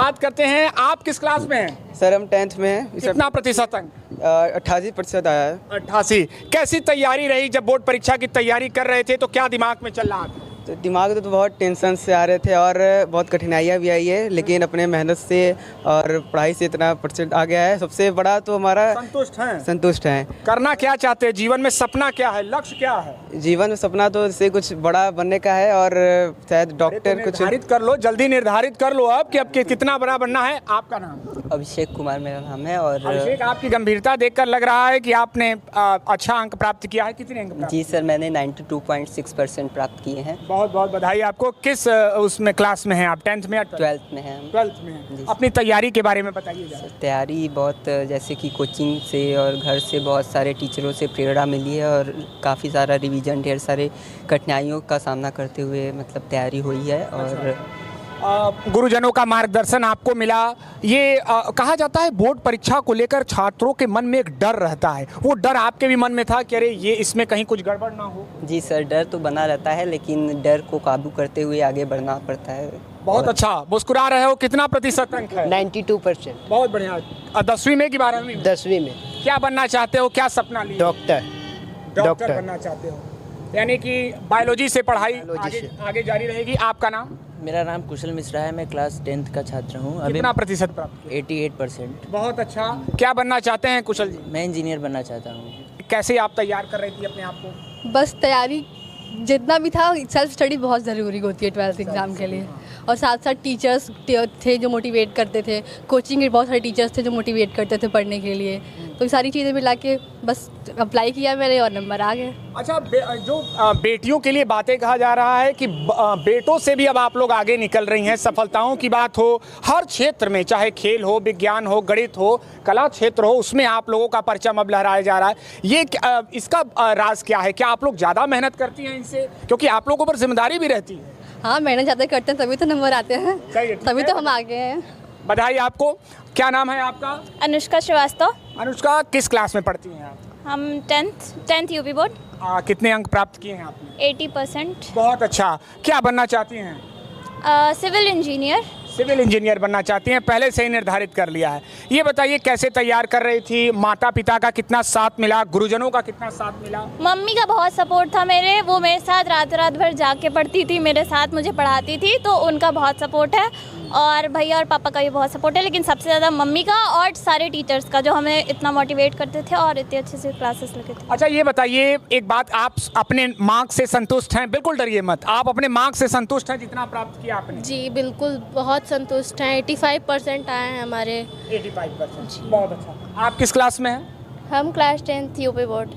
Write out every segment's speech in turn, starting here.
बात करते हैं, आप किस क्लास में हैं? सर हम 10th में हैं। कितना प्रतिशत अंक? 88% आया है। 88। कैसी तैयारी रही जब बोर्ड परीक्षा की तैयारी कर रहे थे, तो क्या दिमाग में चल रहा था? तो दिमाग तो बहुत टेंशन से आ रहे थे और बहुत कठिनाइयाँ भी आई है, लेकिन अपने मेहनत से और पढ़ाई से इतना % आ गया है। सबसे बड़ा तो हमारा संतुष्ट हैं। करना क्या चाहते हैं जीवन में? सपना क्या है, लक्ष्य क्या है? जीवन में सपना तो इससे कुछ बड़ा बनने का है और शायद डॉक्टर कुछ निर्धारित कर लो, जल्दी निर्धारित कर लो अब कि अब कितना बड़ा बनना है। आपका नाम? अभिषेक कुमार मेरा नाम है। और अभिषेक, आपकी गंभीरता देखकर लग रहा है कि आपने अच्छा अंक प्राप्त किया है। कितने अंक प्राप्त? जी सर, मैंने 92.6% प्राप्त किए हैं। बहुत बहुत बधाई आपको। किस उसमें क्लास में हैं आप? 10th में या 12th में हैं। 12th में हैं। अपनी तैयारी के बारे में बताइए जरा। तैयारी बहुत, जैसे कि कोचिंग से और घर से बहुत सारे टीचरों से प्रेरणा मिली है और काफ़ी सारा रिवीजन, ढेर सारे कठिनाइयों का सामना करते हुए मतलब तैयारी हुई है। और गुरुजनों का मार्गदर्शन आपको मिला। ये कहा जाता है बोर्ड परीक्षा को लेकर छात्रों के मन में एक डर रहता है, वो डर आपके भी मन में था कि अरे ये इसमें कहीं कुछ गड़बड़ ना हो? जी सर, डर तो बना रहता है, लेकिन डर को काबू करते हुए आगे बढ़ना पड़ता है। बहुत अच्छा, मुस्कुरा रहे हो। कितना प्रतिशत अंक है? 92%। बहुत बढ़िया। 10वीं में कि 12वीं में? 10वीं में। क्या बनना चाहते हो, क्या सपना लिए? डॉक्टर बनना चाहते हो, यानी कि बायोलॉजी से पढ़ाई आगे जारी रहेगी। आपका नाम? मेरा नाम कुशल मिश्रा है। मैं क्लास 10th का छात्र हूँ। अभी कितना प्रतिशत प्राप्त? 88%। बहुत अच्छा। क्या बनना चाहते हैं कुशल जी? मैं इंजीनियर बनना चाहता हूँ। कैसे आप तैयार कर रही थी अपने आप को? बस तैयारी जितना भी था, सेल्फ स्टडी बहुत ज़रूरी होती है 12th एग्ज़ाम के लिए। और साथ साथ टीचर्स थे जो मोटिवेट करते थे, कोचिंग के बहुत सारे टीचर्स थे जो मोटिवेट करते थे पढ़ने के लिए। तो ये सारी चीज़ें मिला के बस अप्लाई किया मैंने और नंबर आ गए। अच्छा, जो बेटियों के लिए बातें कहा जा रहा है कि बेटों से भी अब आप लोग आगे निकल रही हैं। सफलताओं की बात हो हर क्षेत्र में, चाहे खेल हो, विज्ञान हो, गणित हो, कला क्षेत्र हो, उसमें आप लोगों का परचम अब लहराया जा रहा है। ये इसका राज क्या है? क्या आप लोग ज़्यादा मेहनत करती हैं इनसे? क्योंकि आप लोगों पर जिम्मेदारी भी रहती है। हाँ, मेहनत ज़्यादा करते हैं तभी तो नंबर आते हैं, तभी तो हम आगे हैं। बधाई आपको। क्या नाम है आपका? अनुष्का श्रीवास्तव। अनुष्का, किस क्लास में पढ़ती हैं आप? हम 10th यूपी बोर्ड। कितने अंक प्राप्त किए हैं आपने? 80%। बहुत अच्छा। क्या बनना चाहती हैं? Civil engineer. सिविल इंजीनियर बनना चाहती हैं, पहले से ही निर्धारित कर लिया है। ये बताइए कैसे तैयार कर रही थी? माता पिता का कितना साथ मिला, गुरुजनों का कितना साथ मिला? मम्मी का बहुत सपोर्ट था मेरे, वो मेरे साथ रात भर जाके पढ़ती थी, मेरे साथ मुझे पढ़ाती थी, तो उनका बहुत सपोर्ट है। और भैया और पापा का भी बहुत सपोर्ट है, लेकिन सबसे ज़्यादा मम्मी का और सारे टीचर्स का, जो हमें इतना मोटिवेट करते थे और इतने अच्छे से क्लासेस लगे थे। अच्छा, ये बताइए एक बात, आप अपने मार्क्स से संतुष्ट हैं? बिल्कुल डरिए मत, आप अपने मार्क्स से संतुष्ट हैं जितना प्राप्त किया आपने? जी बिल्कुल, बहुत संतुष्ट हैं। 85% आए हैं हमारे। 85%, बहुत अच्छा। आप किस क्लास में हैं? हम क्लास 10th यूपी बोर्ड।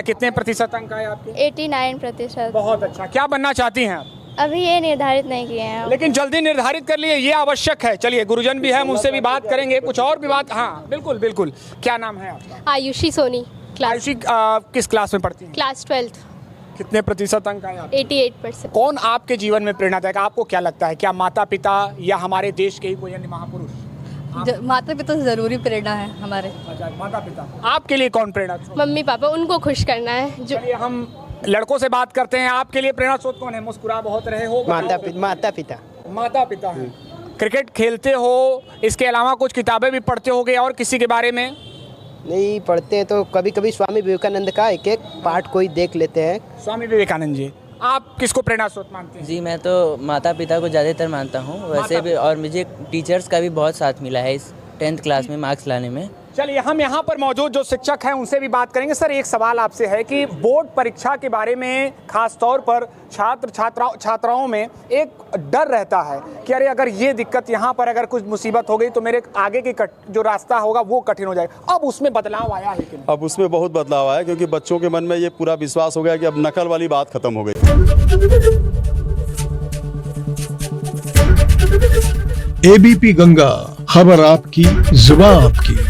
कितने प्रतिशत अंक आए आपके? 89%। बहुत अच्छा। क्या बनना चाहती हैं आप? अभी ये निर्धारित नहीं किए हैं, लेकिन जल्दी निर्धारित कर लिए, ये आवश्यक है। चलिए, गुरुजन भी है, उनसे भी बात करेंगे, कुछ और भी बात। हाँ बिल्कुल बिल्कुल। क्या नाम है आपका? आयुषी सोनी। आयुषी, किस क्लास में पढ़ती हैं? Class 12th। कितने प्रतिशत अंक आए आपके? 88%। कौन आपके जीवन में प्रेरणादायक? आपको क्या लगता है, क्या माता पिता या हमारे देश के ही कोई अन्य महापुरुष? माता पिता से ज़रूरी प्रेरणा है हमारे। माता पिता। आपके लिए कौन प्रेरणा? मम्मी पापा, उनको खुश करना है। चलिए हम लड़कों से बात करते हैं। आपके लिए प्रेरणा स्रोत कौन है? मुस्कुरा बहुत रहे हो। माता पिता। माता पिता हैं। क्रिकेट खेलते हो, इसके अलावा कुछ किताबें भी पढ़ते होगे, और किसी के बारे में? नहीं पढ़ते हैं, तो कभी कभी स्वामी विवेकानंद का एक पाठ कोई देख लेते हैं। स्वामी विवेकानंद जी। आप किसको प्रेरणा स्रोत मानते हैं? जी, मैं तो माता पिता को ज़्यादातर मानता हूँ वैसे भी, और मुझे टीचर्स का भी बहुत साथ मिला है इस 10th क्लास में मार्क्स लाने में। चलिए, हम यहाँ पर मौजूद जो शिक्षक हैं उनसे भी बात करेंगे। सर, एक सवाल आपसे है कि बोर्ड परीक्षा के बारे में खास तौर पर छात्राओं में एक डर रहता है कि अरे अगर ये दिक्कत, यहाँ पर अगर कुछ मुसीबत हो गई तो मेरे आगे की जो रास्ता होगा वो कठिन हो जाएगा। अब उसमें बदलाव आया है कि नहीं? अब उसमें बहुत बदलाव आया, क्योंकि बच्चों के मन में ये पूरा विश्वास हो गया कि अब नकल वाली बात खत्म हो गई। एबीपी गंगा, खबर आपकी, जुबान आपकी।